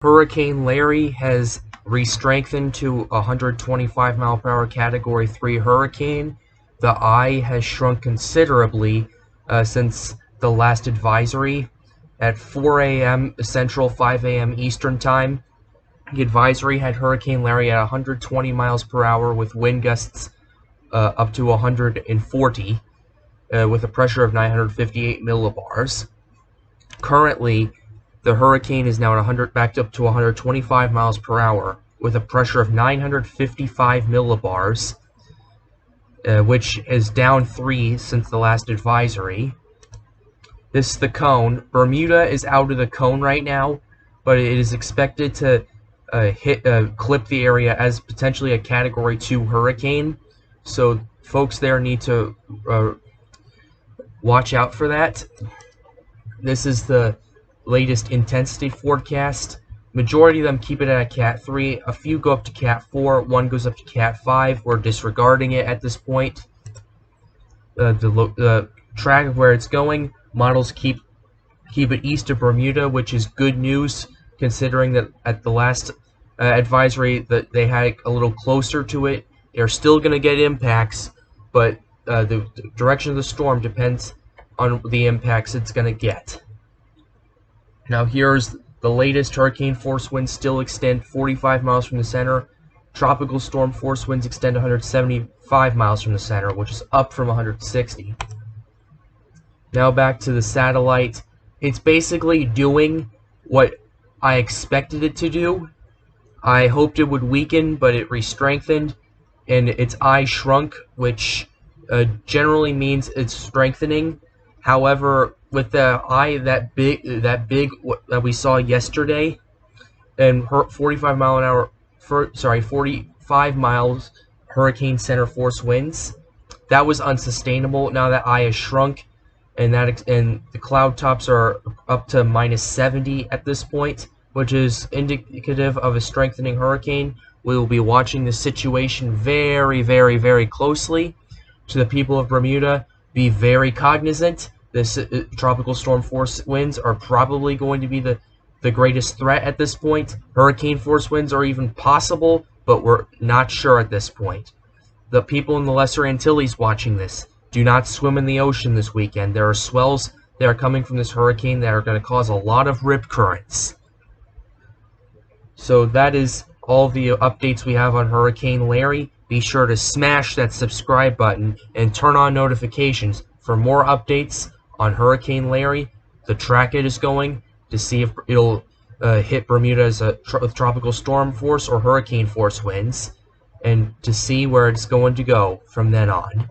Hurricane Larry has re-strengthened to 125-mile-per-hour Category 3 hurricane. The eye has shrunk considerably since the last advisory. At 4 a.m. Central, 5 a.m. Eastern Time, the advisory had Hurricane Larry at 120 miles per hour with wind gusts up to 140 with a pressure of 958 millibars. Currently, the hurricane is now at backed up to 125 miles per hour with a pressure of 955 millibars, which is down 3 since the last advisory. This is the cone. Bermuda is out of the cone right now, but it is expected to clip the area as potentially a Category 2 hurricane. So folks there need to watch out for that. This is the latest intensity forecast. Majority of them keep it at a Cat 3. A few go up to Cat 4. One goes up to Cat 5. We're disregarding it at this point. The track of where it's going, models keep it east of Bermuda, which is good news considering that at the last advisory that they had a little closer to it. They're still going to get impacts, but the direction of the storm depends on the impacts it's going to get. Now here's the latest. Hurricane force winds still extend 45 miles from the center. Tropical storm force winds extend 175 miles from the center, which is up from 160. Now back to the satellite. It's basically doing what I expected it to do. I hoped it would weaken, but it re-strengthened, and its eye shrunk, which generally means it's strengthening. However, with the eye that big that we saw yesterday, and 45 miles hurricane center force winds, that was unsustainable. Now that eye has shrunk, and the cloud tops are up to -70 at this point, which is indicative of a strengthening hurricane. We will be watching the situation very, very, very closely. To the people of Bermuda, be very cognizant. This tropical storm force winds are probably going to be the greatest threat at this point. Hurricane force winds are even possible, but we're not sure at this point. The people in the Lesser Antilles watching this, do not swim in the ocean this weekend. There are swells that are coming from this hurricane that are going to cause a lot of rip currents. So that is all the updates we have on Hurricane Larry. Be sure to smash that subscribe button and turn on notifications for more updates on Hurricane Larry, the track it is going, to see if it'll hit Bermuda as with tropical storm force or hurricane force winds, and to see where it's going to go from then on.